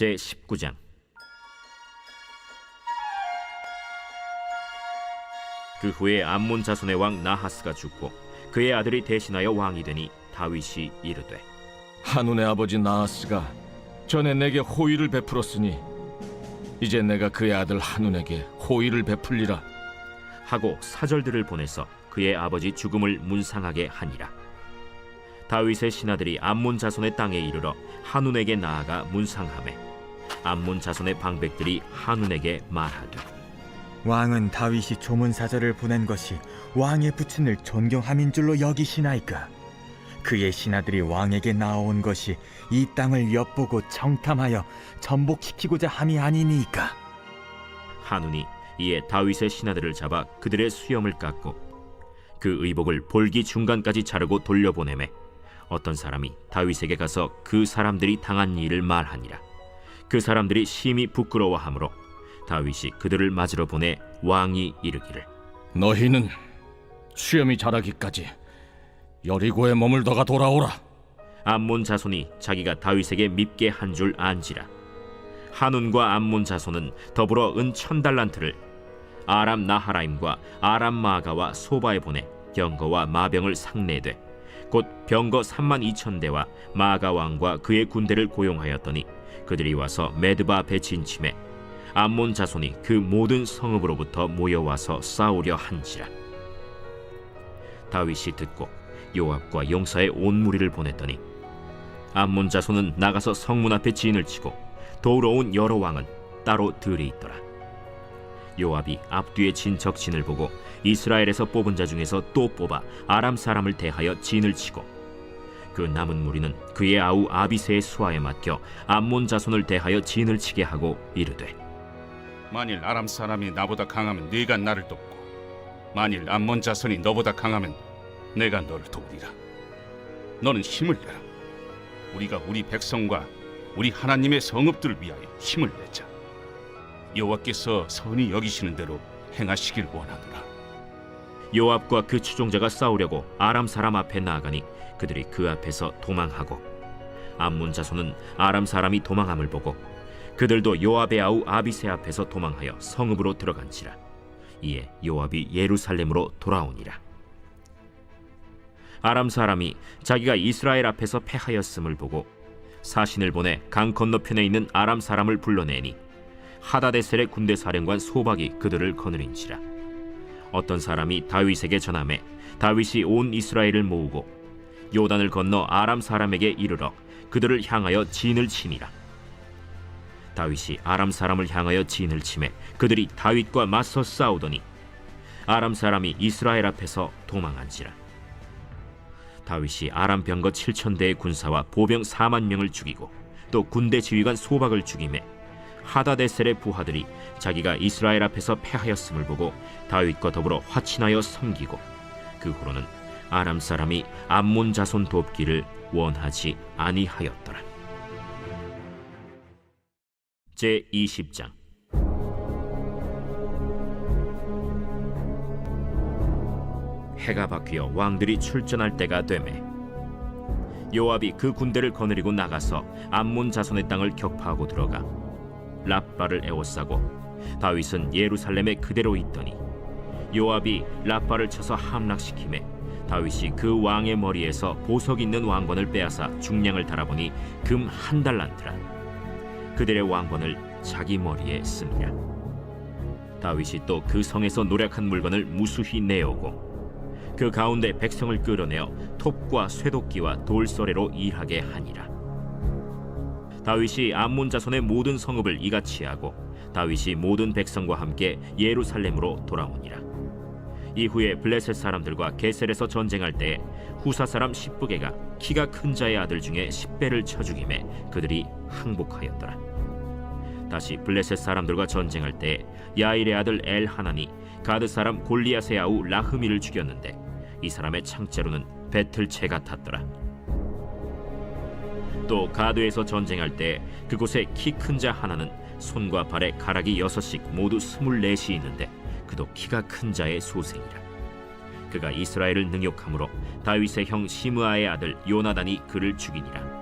제19장. 그 후에 암몬 자손의 왕 나하스가 죽고 그의 아들이 대신하여 왕이 되니 다윗이 이르되, 한운의 아버지 나하스가 전에 내게 호의를 베풀었으니 이제 내가 그의 아들 한운에게 호의를 베풀리라 하고 사절들을 보내서 그의 아버지 죽음을 문상하게 하니라. 다윗의 신하들이 암몬 자손의 땅에 이르러 한운에게 나아가 문상하매 암몬 자손의 방백들이 한운에게 말하되, 왕은 다윗이 조문사절을 보낸 것이 왕의 부친을 존경함인 줄로 여기시나이까? 그의 신하들이 왕에게 나아온 것이 이 땅을 엿보고 청탐하여 전복시키고자 함이 아니니까. 한운이 이에 다윗의 신하들을 잡아 그들의 수염을 깎고 그 의복을 볼기 중간까지 자르고 돌려보내매 어떤 사람이 다윗에게 가서 그 사람들이 당한 일을 말하니라. 그 사람들이 심히 부끄러워하므로 다윗이 그들을 맞으러 보내 왕이 이르기를, 너희는 수염이 자라기까지 여리고에 머물다가 돌아오라. 암몬 자손이 자기가 다윗에게 밉게 한 줄 안지라. 한운과 암몬 자손은 더불어 은 1000달란트를 아람 나하라임과 아람 마가와 소바에 보내 병거와 마병을 상내되 곧 병거 32,000대와 마가 왕과 그의 군대를 고용하였더니 그들이 와서 메드바 배친침에 암몬 자손이 그 모든 성읍으로부터 모여와서 싸우려 한지라. 다윗이 듣고 요압과 용사의 온 무리를 보냈더니 암몬 자손은 나가서 성문 앞에 진을 치고 도우러 온 여러 왕은 따로 들이 있더라. 요압이 앞뒤에 진 적진을 보고 이스라엘에서 뽑은 자 중에서 또 뽑아 아람 사람을 대하여 진을 치고 그 남은 무리는 그의 아우 아비새의 수하에 맡겨 암몬 자손을 대하여 진을 치게 하고 이르되, 만일 아람 사람이 나보다 강하면 네가 나를 돕고 만일 암몬 자손이 너보다 강하면 내가 너를 도우리라. 너는 힘을 내라. 우리가 우리 백성과 우리 하나님의 성읍들을 위하여 힘을 내자. 여호와께서 선히 여기시는 대로 행하시길 원하노라. 요압과 그 추종자가 싸우려고 아람 사람 앞에 나아가니 그들이 그 앞에서 도망하고 암몬 자손은 아람 사람이 도망함을 보고 그들도 요압의 아우 아비새 앞에서 도망하여 성읍으로 들어간지라. 이에 요압이 예루살렘으로 돌아오니라. 아람 사람이 자기가 이스라엘 앞에서 패하였음을 보고 사신을 보내 강 건너편에 있는 아람 사람을 불러내니 하다데셀의 군대 사령관 소박이 그들을 거느린지라. 어떤 사람이 다윗에게 전하매 다윗이 온 이스라엘을 모으고 요단을 건너 아람 사람에게 이르러 그들을 향하여 진을 치니라. 다윗이 아람 사람을 향하여 진을 치매 그들이 다윗과 맞서 싸우더니 아람 사람이 이스라엘 앞에서 도망한지라. 다윗이 아람 병거 7,000대의 군사와 보병 4만 명을 죽이고 또 군대 지휘관 소박을 죽이매 하다데셀의 부하들이 자기가 이스라엘 앞에서 패하였음을 보고 다윗과 더불어 화친하여 섬기고 그 후로는 아람 사람이 암몬 자손 돕기를 원하지 아니하였더라. 제20장. 해가 바뀌어 왕들이 출전할 때가 되매 요압이 그 군대를 거느리고 나가서 암몬 자손의 땅을 격파하고 들어가 랍바를 에워싸고 다윗은 예루살렘에 그대로 있더니 요압이 랍바를 쳐서 함락시키매 다윗이 그 왕의 머리에서 보석 있는 왕관을 빼앗아 중량을 달아보니 금 1달란트라. 그들의 왕관을 자기 머리에 쓰니라. 다윗이 또 그 성에서 노략한 물건을 무수히 내어오고 그 가운데 백성을 끌어내어 톱과 쇠도끼와 돌서래로 일하게 하니라. 다윗이 암몬 자손의 모든 성읍을 이같이 하고 다윗이 모든 백성과 함께 예루살렘으로 돌아오니라. 이후에 블레셋 사람들과 게셀에서 전쟁할 때에 후사 사람 십부게가 키가 큰 자의 아들 중에 10배를 쳐 죽이매 그들이 항복하였더라. 다시 블레셋 사람들과 전쟁할 때에 야일의 아들 엘하난이 가드 사람 골리앗의 아우 라흐미를 죽였는데 이 사람의 창자루는 배틀채 같았더라. 또 가드에서 전쟁할 때 그곳에 키 큰 자 하나는 손과 발에 가락이 6씩 모두 24이 있는데 그도 키가 큰 자의 소생이라. 그가 이스라엘을 능욕함으로 다윗의 형 시므아의 아들 요나단이 그를 죽이니라.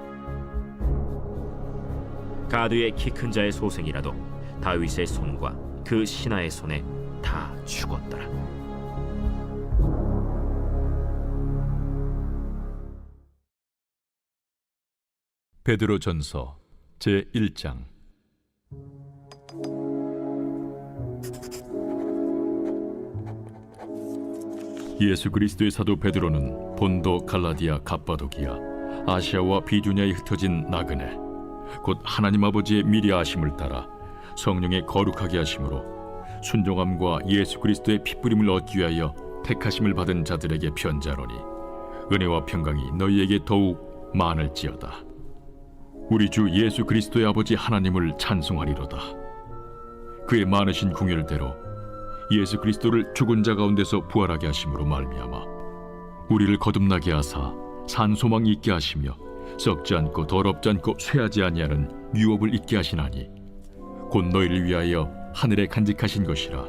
가드의 키 큰 자의 소생이라도 다윗의 손과 그 신하의 손에 다 죽었더라. 베드로전서 제1장. 예수 그리스도의 사도 베드로는 본도, 갈라디아, 갑바도기아, 아시아와 비두냐에 흩어진 나그네, 곧 하나님 아버지의 미리 아심을 따라 성령의 거룩하게 하심으로 순종함과 예수 그리스도의 핏부림을 얻기 위하여 택하심을 받은 자들에게 편지하노니, 은혜와 평강이 너희에게 더욱 많을지어다. 우리 주 예수 그리스도의 아버지 하나님을 찬송하리로다. 그의 많으신 궁율대로 예수 그리스도를 죽은 자 가운데서 부활하게 하심으로 말미암아 우리를 거듭나게 하사 산 소망 있게 하시며 썩지 않고 더럽지 않고 쇠하지 아니하는 유업을 있게 하시나니, 곧 너희를 위하여 하늘에 간직하신 것이라.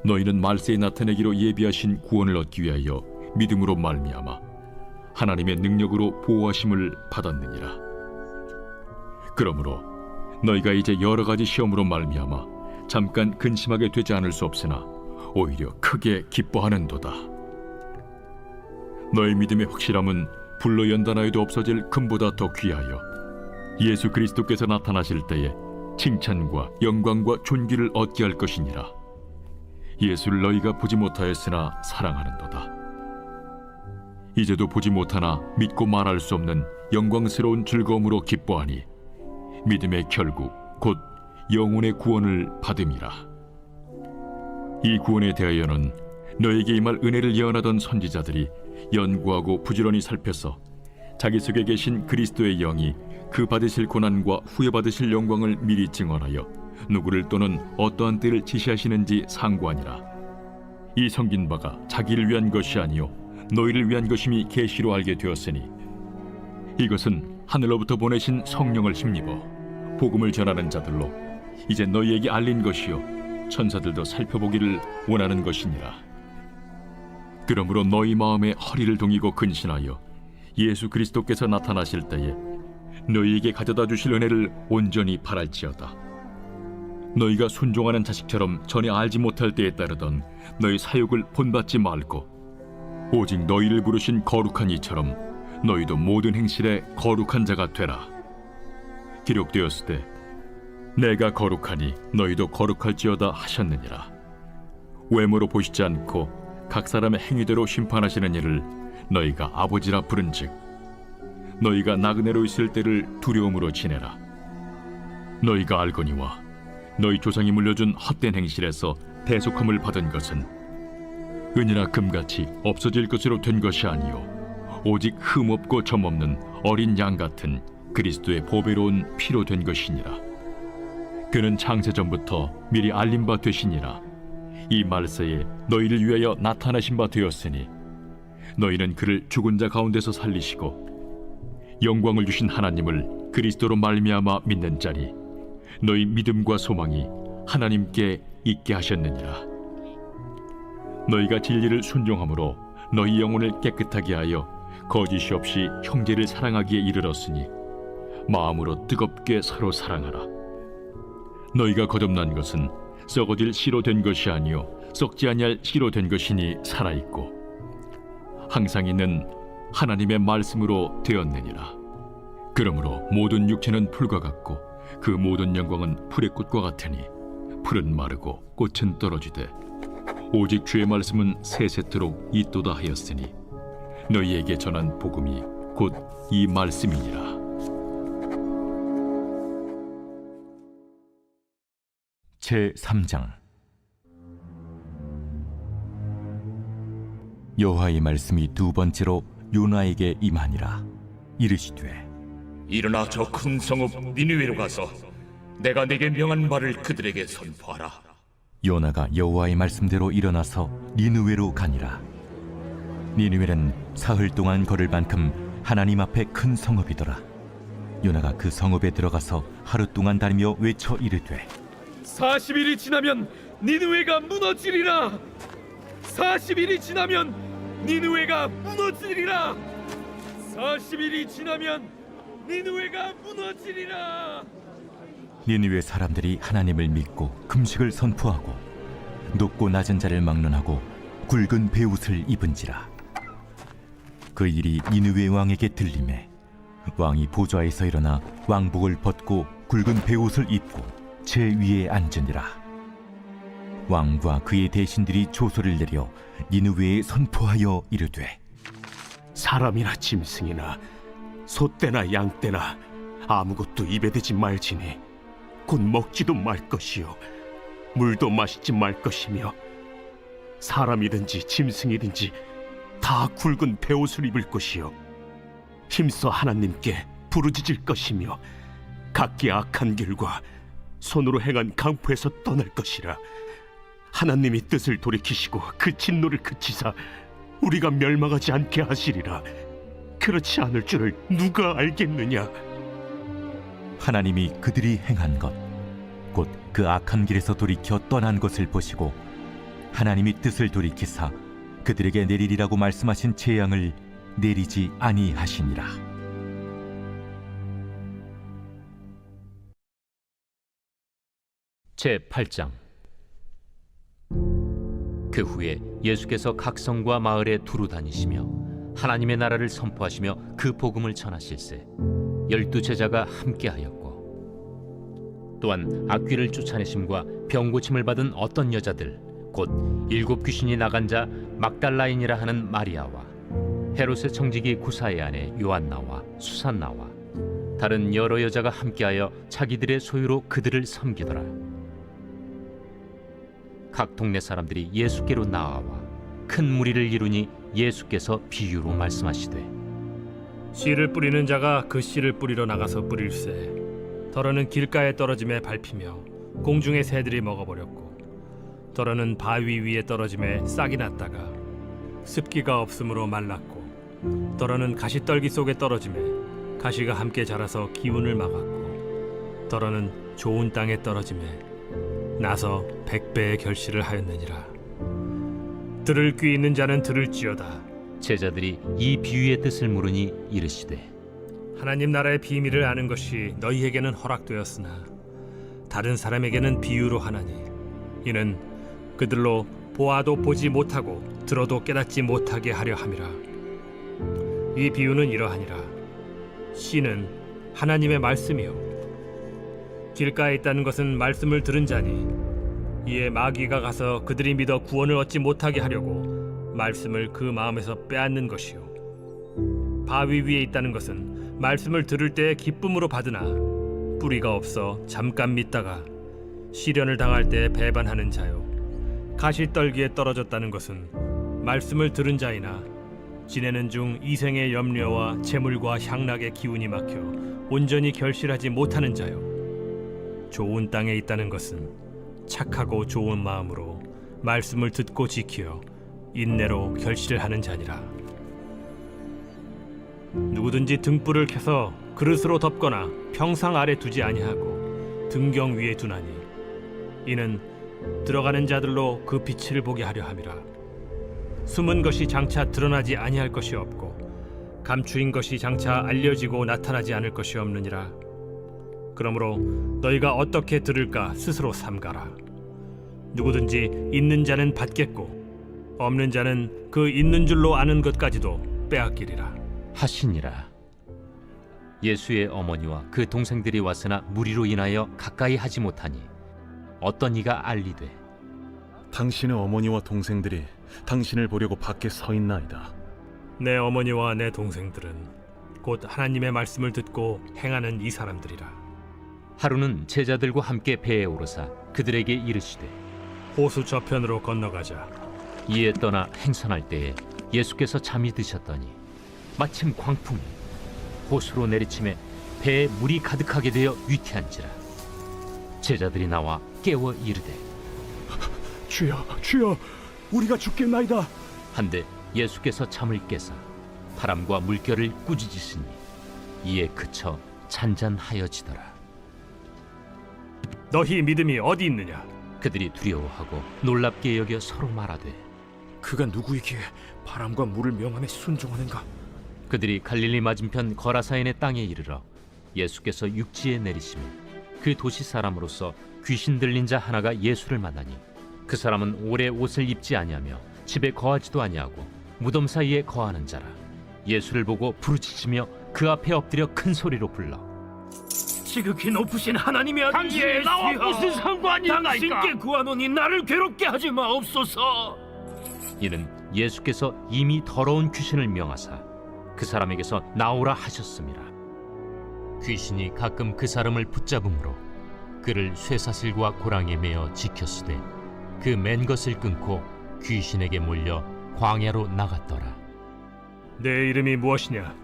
너희는 말세에 나타내기로 예비하신 구원을 얻기 위하여 믿음으로 말미암아 하나님의 능력으로 보호하심을 받았느니라. 그러므로 너희가 이제 여러 가지 시험으로 말미암아 잠깐 근심하게 되지 않을 수 없으나 오히려 크게 기뻐하는도다. 너희 믿음의 확실함은 불로 연단하여도 없어질 금보다 더 귀하여 예수 그리스도께서 나타나실 때에 칭찬과 영광과 존귀를 얻게 할 것이니라. 예수를 너희가 보지 못하였으나 사랑하는도다. 이제도 보지 못하나 믿고 말할 수 없는 영광스러운 즐거움으로 기뻐하니 믿음의 결국 곧 영혼의 구원을 받음이라. 이 구원에 대하여는 너에게 임할 은혜를 예언하던 선지자들이 연구하고 부지런히 살펴서 자기 속에 계신 그리스도의 영이 그 받으실 고난과 후에 받으실 영광을 미리 증언하여 누구를 또는 어떠한 때를 지시하시는지 상고하니라. 이 섬긴 바가 자기를 위한 것이 아니요 너희를 위한 것임이 계시로 알게 되었으니, 이것은 하늘로부터 보내신 성령을 힘입어 복음을 전하는 자들로 이제 너희에게 알린 것이요 천사들도 살펴보기를 원하는 것이니라. 그러므로 너희 마음에 허리를 동이고 근신하여 예수 그리스도께서 나타나실 때에 너희에게 가져다 주실 은혜를 온전히 바랄지어다. 너희가 순종하는 자식처럼 전에 알지 못할 때에 따르던 너희 사욕을 본받지 말고 오직 너희를 부르신 거룩한 이처럼 너희도 모든 행실에 거룩한 자가 되라. 기록되었으되 내가 거룩하니 너희도 거룩할지어다 하셨느니라. 외모로 보시지 않고 각 사람의 행위대로 심판하시는 이를 너희가 아버지라 부른즉 너희가 나그네로 있을 때를 두려움으로 지내라. 너희가 알거니와 너희 조상이 물려준 헛된 행실에서 대속함을 받은 것은 은이나 금같이 없어질 것으로 된 것이 아니요 오직 흠없고 점없는 어린 양 같은 그리스도의 보배로운 피로 된 것이니라. 그는 창세전부터 미리 알린 바 되시니라. 이 말세에 너희를 위하여 나타나신 바 되었으니 너희는 그를 죽은 자 가운데서 살리시고 영광을 주신 하나님을 그리스도로 말미암아 믿는 자니 너희 믿음과 소망이 하나님께 있게 하셨느니라. 너희가 진리를 순종함으로 너희 영혼을 깨끗하게 하여 거짓이 없이 형제를 사랑하기에 이르렀으니 마음으로 뜨겁게 서로 사랑하라. 너희가 거듭난 것은 썩어질 씨로 된 것이 아니요 썩지 아니할 씨로 된 것이니 살아있고 항상 있는 하나님의 말씀으로 되었느니라. 그러므로 모든 육체는 풀과 같고 그 모든 영광은 풀의 꽃과 같으니 풀은 마르고 꽃은 떨어지되 오직 주의 말씀은 세세토록 있도다 하였으니 너희에게 전한 복음이 곧 이 말씀이니라. 제3장. 여호와의 말씀이 두 번째로 요나에게 임하니라. 이르시되 일어나 저 큰 성읍 니느웨로 가서 내가 내게 명한 바를 그들에게 선포하라. 요나가 여호와의 말씀대로 일어나서 니느웨로 가니라. 니느웨는 사흘 동안 걸을 만큼 하나님 앞에 큰 성읍이더라. 요나가 그 성읍에 들어가서 하루 동안 다니며 외쳐 이르되 40일이 지나면 니느웨가 무너지리라. 40일이 지나면 니느웨가 무너지리라. 40일이 지나면 니느웨가 무너지리라. 니느웨 사람들이 하나님을 믿고 금식을 선포하고 높고 낮은 자를 막론하고 굵은 베옷을 입은지라. 그 일이 니느웨 왕에게 들리매 왕이 보좌에서 일어나 왕복을 벗고 굵은 베옷을 입고 제 위에 앉으니라. 왕과 그의 대신들이 조소를 내려 니느웨에 선포하여 이르되 사람이나 짐승이나 소떼나 양떼나 아무것도 입에 대지 말지니 곧 먹지도 말 것이요 물도 마시지 말 것이며 사람이든지 짐승이든지 다 굵은 베옷을 입을 것이요 힘써 하나님께 부르짖을 것이며 각기 악한 길과 손으로 행한 강포에서 떠날 것이라. 하나님이 뜻을 돌이키시고 그 진노를 그치사 우리가 멸망하지 않게 하시리라. 그렇지 않을 줄을 누가 알겠느냐. 하나님이 그들이 행한 것 곧 그 악한 길에서 돌이켜 떠난 것을 보시고 하나님이 뜻을 돌이키사 그들에게 내리리라고 말씀하신 재앙을 내리지 아니하시니라. 제8장. 그 후에 예수께서 각 성과 마을에 두루 다니시며 하나님의 나라를 선포하시며 그 복음을 전하실세 12 제자가 함께하였고 또한 악귀를 쫓아내심과 병고침을 받은 어떤 여자들 곧 7 귀신이 나간 자 막달라인이라 하는 마리아와 헤롯의 청지기 구사의 아내 요한나와 수산나와 다른 여러 여자가 함께하여 자기들의 소유로 그들을 섬기더라. 각 동네 사람들이 예수께로 나아와 큰 무리를 이루니 예수께서 비유로 말씀하시되 씨를 뿌리는 자가 그 씨를 뿌리러 나가서 뿌릴새. 더러는 길가에 떨어짐에 밟히며 공중의 새들이 먹어버렸고 더러는 바위 위에 떨어짐에 싹이 났다가 습기가 없으므로 말랐고 더러는 가시떨기 속에 떨어짐에 가시가 함께 자라서 기운을 막았고 더러는 좋은 땅에 떨어짐에 나서 100배의 결실을 하였느니라. 들을 귀 있는 자는 들을지어다. 제자들이 이 비유의 뜻을 물으니 이르시되 하나님 나라의 비밀을 아는 것이 너희에게는 허락되었으나 다른 사람에게는 비유로 하나니 이는 그들로 보아도 보지 못하고 들어도 깨닫지 못하게 하려 함이라. 이 비유는 이러하니라. 씨는 하나님의 말씀이요 길가에 있다는 것은 말씀을 들은 자니 이에 마귀가 가서 그들이 믿어 구원을 얻지 못하게 하려고 말씀을 그 마음에서 빼앗는 것이요 바위 위에 있다는 것은 말씀을 들을 때에 기쁨으로 받으나 뿌리가 없어 잠깐 믿다가 시련을 당할 때 배반하는 자요 가시떨기에 떨어졌다는 것은 말씀을 들은 자이나 지내는 중 이생의 염려와 재물과 향락의 기운이 막혀 온전히 결실하지 못하는 자요 좋은 땅에 있다는 것은 착하고 좋은 마음으로 말씀을 듣고 지키어 인내로 결실을 하는 자니라. 누구든지 등불을 켜서 그릇으로 덮거나 평상 아래 두지 아니하고 등경 위에 두나니 이는 들어가는 자들로 그 빛을 보게 하려 함이라. 숨은 것이 장차 드러나지 아니할 것이 없고 감추인 것이 장차 알려지고 나타나지 않을 것이 없느니라. 그러므로 너희가 어떻게 들을까 스스로 삼가라. 누구든지 있는 자는 받겠고 없는 자는 그 있는 줄로 아는 것까지도 빼앗기리라 하시니라. 예수의 어머니와 그 동생들이 왔으나 무리로 인하여 가까이 하지 못하니 어떤 이가 알리되 당신의 어머니와 동생들이 당신을 보려고 밖에 서 있나이다. 내 어머니와 내 동생들은 곧 하나님의 말씀을 듣고 행하는 이 사람들이라. 하루는 제자들과 함께 배에 오르사 그들에게 이르시되 호수 저편으로 건너가자. 이에 떠나 행선할 때에 예수께서 잠이 드셨더니 마침 광풍이 호수로 내리침에 배에 물이 가득하게 되어 위태한지라. 제자들이 나와 깨워 이르되 주여, 주여, 우리가 죽겠나이다. 한데 예수께서 잠을 깨사 바람과 물결을 꾸짖으시니 이에 그쳐 잔잔하여지더라. 너희 믿음이 어디 있느냐? 그들이 두려워하고 놀랍게 여겨 서로 말하되 그가 누구이기에 바람과 물을 명함에 순종하는가? 그들이 갈릴리 맞은편 거라사인의 땅에 이르러 예수께서 육지에 내리시며 그 도시 사람으로서 귀신 들린 자 하나가 예수를 만나니 그 사람은 오래 옷을 입지 아니하며 집에 거하지도 아니하고 무덤 사이에 거하는 자라. 예수를 보고 부르짖으며 그 앞에 엎드려 큰 소리로 불러 지극히 높으신 하나님의 아들 당신이 나와 무슨 상관이나이까? 당신께 구하노니 나를 괴롭게 하지 마옵소서. 이는 예수께서 이미 더러운 귀신을 명하사 그 사람에게서 나오라 하셨습니다. 귀신이 가끔 그 사람을 붙잡음으로 그를 쇠사슬과 고랑에 매어 지켰으되 그 맨 것을 끊고 귀신에게 몰려 광야로 나갔더라. 내 이름이 무엇이냐?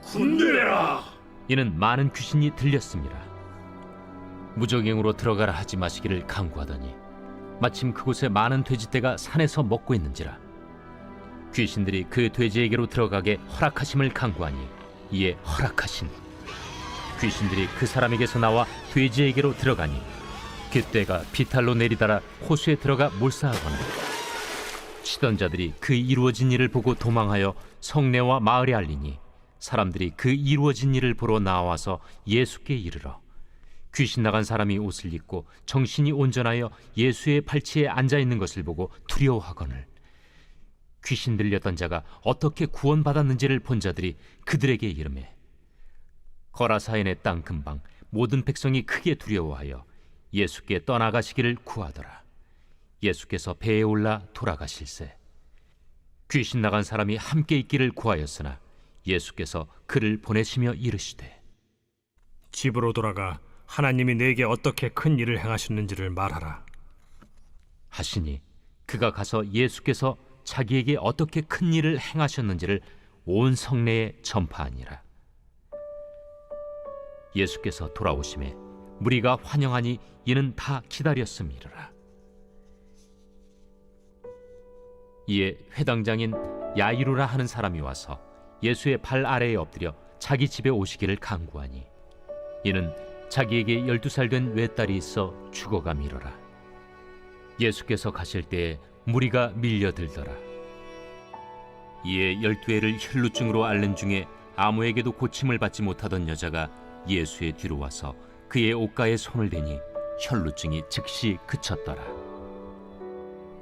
군대라. 이는 많은 귀신이 들렸습니다. 무적행으로 들어가라 하지 마시기를 강구하더니 마침 그곳에 많은 돼지떼가 산에서 먹고 있는지라. 귀신들이 그 돼지에게로 들어가게 허락하심을 강구하니 이에 허락하신 귀신들이 그 사람에게서 나와 돼지에게로 들어가니 그 떼가 비탈로 내리달아 호수에 들어가 몰사하거나 치던 자들이 그 이루어진 일을 보고 도망하여 성내와 마을에 알리니 사람들이 그 이루어진 일을 보러 나와서 예수께 이르러 귀신 나간 사람이 옷을 입고 정신이 온전하여 예수의 팔치에 앉아 있는 것을 보고 두려워하거늘 귀신 들렸던 자가 어떻게 구원받았는지를 본 자들이 그들에게 이르매 거라사인의 땅 근방 모든 백성이 크게 두려워하여 예수께 떠나가시기를 구하더라. 예수께서 배에 올라 돌아가실세 귀신 나간 사람이 함께 있기를 구하였으나 예수께서 그를 보내시며 이르시되 집으로 돌아가 하나님이 내게 어떻게 큰 일을 행하셨는지를 말하라 하시니 그가 가서 예수께서 자기에게 어떻게 큰 일을 행하셨는지를 온 성내에 전파하니라. 예수께서 돌아오심에 무리가 환영하니 이는 다 기다렸음이라. 이에 회당장인 야이루라 하는 사람이 와서 예수의 발 아래에 엎드려 자기 집에 오시기를 간구하니 이는 자기에게 12살 된 외딸이 있어 죽어가미러라. 예수께서 가실 때에 무리가 밀려들더라. 이에 12해를 혈루증으로 앓는 중에 아무에게도 고침을 받지 못하던 여자가 예수의 뒤로 와서 그의 옷가에 손을 대니 혈루증이 즉시 그쳤더라.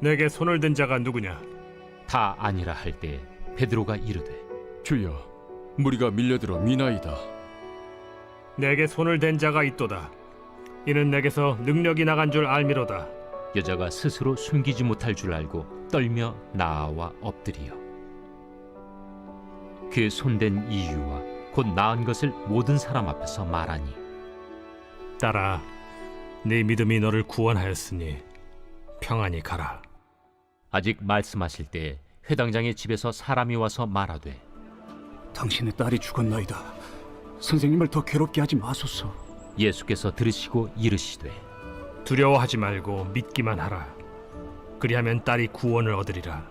내게 손을 댄 자가 누구냐? 다 아니라 할 때에 베드로가 이르되 주여, 무리가 밀려들어 미나이다. 내게 손을 댄 자가 있도다. 이는 내게서 능력이 나간 줄 알미로다. 여자가 스스로 숨기지 못할 줄 알고 떨며 나아와 엎드리어 그 손댄 이유와 곧 나은 것을 모든 사람 앞에서 말하니 딸아, 네 믿음이 너를 구원하였으니 평안히 가라. 아직 말씀하실 때에 회당장의 집에서 사람이 와서 말하되 당신의 딸이 죽었나이다. 선생님을 더 괴롭게 하지 마소서. 예수께서 들으시고 이르시되 두려워하지 말고 믿기만 하라. 그리하면 딸이 구원을 얻으리라.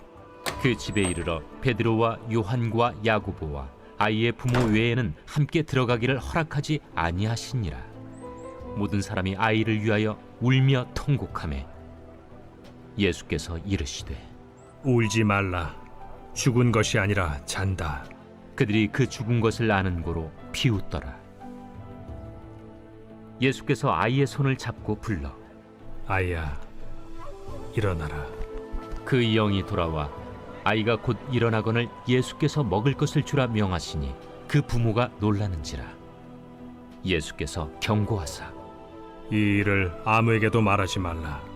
그 집에 이르러 베드로와 요한과 야고보와 아이의 부모 외에는 함께 들어가기를 허락하지 아니하시니라. 모든 사람이 아이를 위하여 울며 통곡하매 예수께서 이르시되 울지 말라. 죽은 것이 아니라 잔다. 그들이 그 죽은 것을 아는 고로 비웃더라. 예수께서 아이의 손을 잡고 불러 아이야, 일어나라. 그 영이 돌아와 아이가 곧 일어나거늘 예수께서 먹을 것을 주라 명하시니 그 부모가 놀라는지라. 예수께서 경고하사 이 일을 아무에게도 말하지 말라.